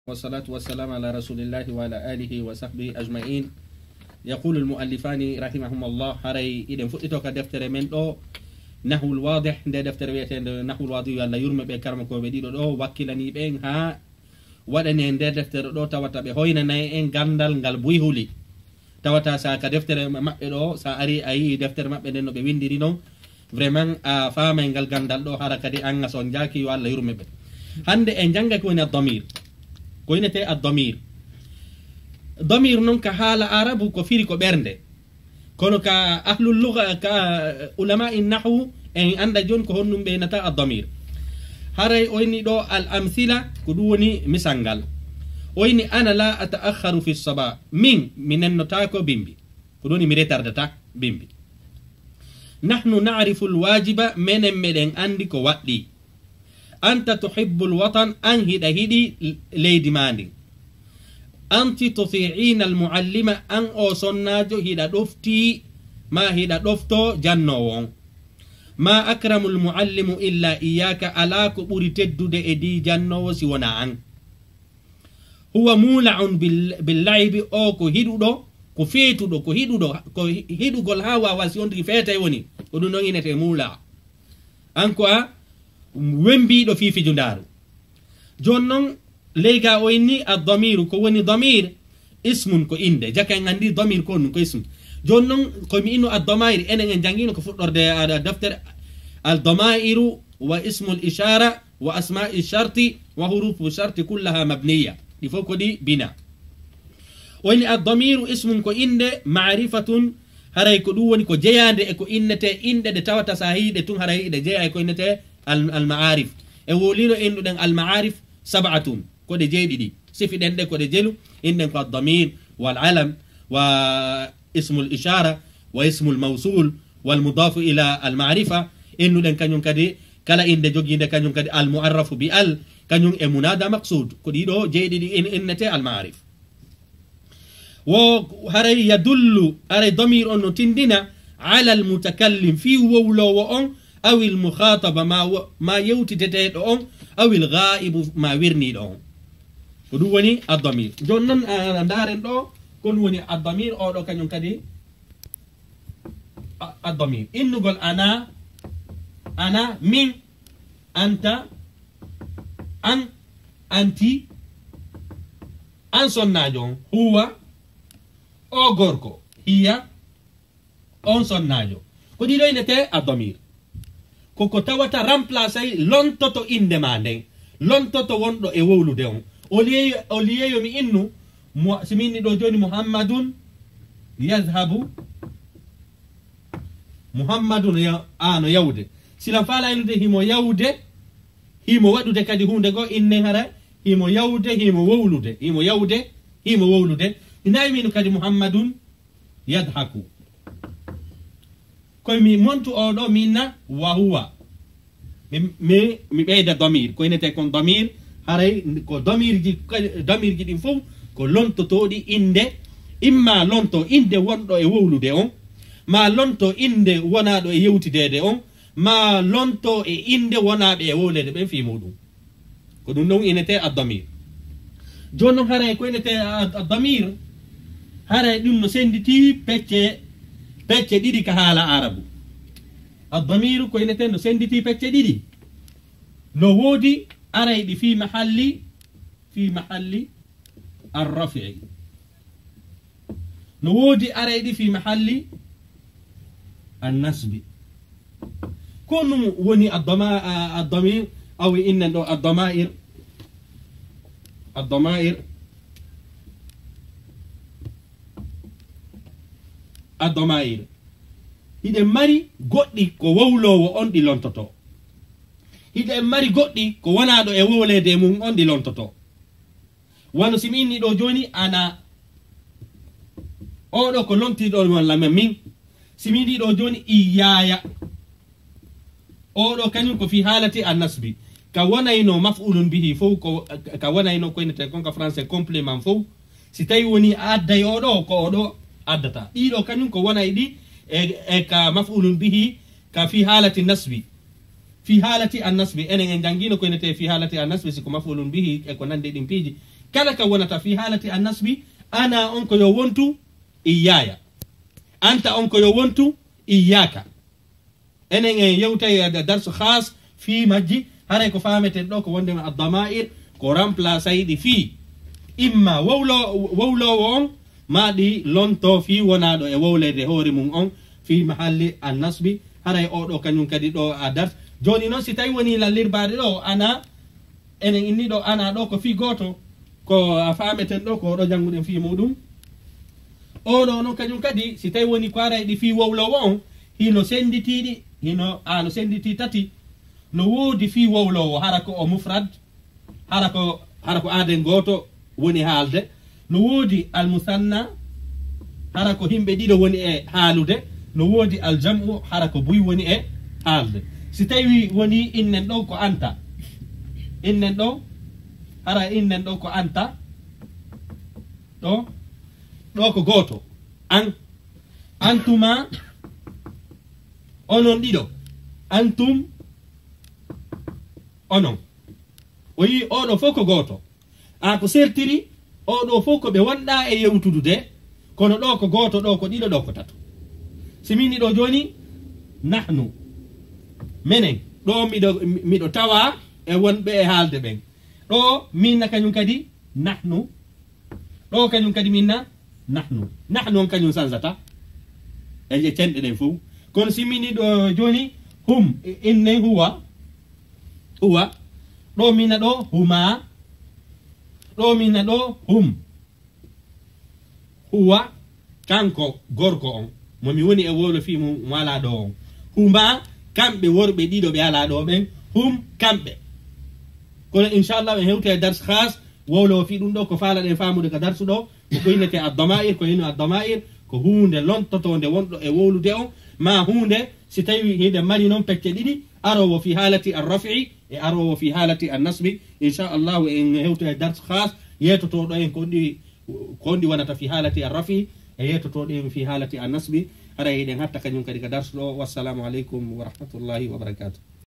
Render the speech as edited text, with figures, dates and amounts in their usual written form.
والصلاة والسلام على رسول الله وعلى آله وصحبه أجمعين. يقول المؤلفان رحمهم الله هري إذن فتتوك دفتر من دو نحو الواضح ده دفتر بيتين نحو الواضح يلا يرمى بكرمكو بديدو دو وكلني بين ها ودن ده دفتر دو تواتا بهوينا ناي ان غاندال ngal buyhuli tawata sa ka deftere mabbe do sa ari ayi deftere mabbe den no be windiri non vraiment a fama ngal gandal do harakati anga son jaki yo Allah yurmebe hande en janga ko ne damir ko inete ad-damir damir non ka hala arabu ko firi ko bernde kono ka ahlul lugha ka ulama an-nahwu en anda jon ko honnum be nata ad-damir haray oyni do al-amthila ko duwoni misangal oyni ana la ata'akhkharu fi as-sabah min an-notako bimbi ko doni mi retardata bimbi nahnu na'rifu al-wajiba meden andi ko waddi أنت تحب الوطن أنهد هدي ليدي ماندي أنت تطيعين المعلمة أن أوصناجو هدا دفتي ما هدا دفتو جنوون ما أكرم المعلم إلا إياك ألاك أريتد دي جنو سيونا عن هو مولع باللعب أو كهدو دو كفيتو دو كهدو قول هوا واسيون دي فيتا يوني ودو نوين مولع أنكوا wembi do fi jundaru jonnon lega o inni ad-damir ko woni damir ismun ko inde jaka ngandi damir ko non ko ism jonnon ko mi inu ad-damair enen jangino ko fuddorde ada daftar al-damair wa ismu al-ishara wa asma' ash-shart wa huruf ash-shart kullaha mabniya di foko di bina woni ad-damir ismun ko inde ma'rifatun haray ko du woni ko jeyande e ko innete inde de tawata sahide tun haray de jeyay ko innete المعارف اولينو اندو دن المعارف سبعة كود جيدي صفي دن كود جيلو اندن كو الضمير والعلم واسم الاشاره واسم الموصول والمضاف الى المعرفه انو دن كانيون كدي كلا اند جوغي دن كانيون كدي المعرف بال كانيون منادى مقصود كودي دو جيدي انته المعارف وهري يدل اري ضمير انو تندنا على المتكلم في وولو وان أو المخاطب ما يوتي أو الغائب ما ورني دون ودوني الضمير جونن دارن دو كون وني الضمير أو دو كان ينكدي الضمير إنه قال أنا من أنت أنت أنصن ناجون هو أو غوركو هي أنصن ناجو كودي دو ينتهي الضمير koko tawata remplacer lontoto inde mande lontoto wondo e wowlude on oliyeyo mi innu simini do joni muhammadun yazhabu muhammadun ano yawde sila fala inude himo yawde himo wadude kadi hunde go inne hara himo yawde himo wowlude inay minu kadi muhammadun yadhaku koy mi montu o do minna wa huwa mi beyda damir ko inete kon damir haray ko damir ji din fof ko lonto todi inde imma lonto inde wondo e wowlude on ma lonto inde wonado e yewtidede on ma lonto e inde wonabe e wowlede ben fi mudum ko dum non inete ad-damir jonno haray ko inete ad-damir haray dum no senditi pecce didi ka hala arabu ad-damir ko inete no senditi pecce didi no wodi araydi fi mahalli ar-raf'i no wodi araydi fi mahalli an-nasb kunu woni ad-damir aw inna ad-damair ad-damair hide mari goddi ko wowlowo on di lontoto hide mari goddi ko wonado e wowlede mum on di lontoto wano simini do joni ana o do ko lonti do wala min simini do joni iyaya o do kanyum ko fi halati an-nasbi ka wonayno maf'ulun bihi fo ko ka wonayno ko inete kon ka français complément fo si tay woni adda o do ko o do addata ɗiɗo kañum ko wona ɗi e ka maf'ulun bihi ka fi halati nasbi في حالة النصب أنا جانجينو كنت في حالة النصب سكو مفعول به كونان دي بيجي kala ka wonata fi halati annasbi ana on ko yo wontu iyaya anta on ko yo wontu iyaka enen en yewtay darsu khas fi majji haray ko fameten do ko wonde ma ad-dama'ir ko remplace aydi fi imma wawlo on maadi lonto fi wona do e wawlede hore mum on fi mahalli an-nasbi haray o do kanyum kadi do adar joni non si tay woni lallirbaade do ana enen inni do ana do ko fi goto ko fameten do ko do janguden fi mudum o do non kanyum kadi si tay woni ko aray di fi wawlo on hino senditidi hino ano senditi tati no wodi fi wawlo harako o mufrad harako aden goto woni haalde no wodi al musanna harako himbe dido woni e haalude no wodi al jam'u harako buy woni e haalde si tawi woni innen do ko anta innen do hara innen do ko anta do ko goto antuma onon dido antum onon oyi odo foko goto a ko sertiri odo foko be wanda e yewtudude kono do ko goto do ko dido do ko tato simini do joni nahnu menen do mido tawa e wonbe e haalde ben do minna kanyum kadi nahnu do kanyum kadi minna nahnu on kanyum sanzata e je tende den fu kono simini do joni hum inne huwa do minna do huma do minna do hum huwa kanko gorko on momi woni e wolo fi mum wala do on huma kambe worbe dido be ala do ben hum kambe kono inshallah en hewte dars khas wolo fi dum do ko faala den faamude ka darsu do ko inete ad-dama'ir ko hino ad-dama'ir ko hunde lontoto nde wondo e wolude on ma hunde si tawi hide mari non pecce didi aro fi halati ar-raf'i e aro fi halati an-nasbi inshallah en hewte dars khas yetoto do en ko ndi wonata fi halati ar-raf'i e yetoto do fi halati an-nasbi ara yiden hatta kanyum kadi ka darsu do wassalamu alaikum wa rahmatullahi wa barakatuh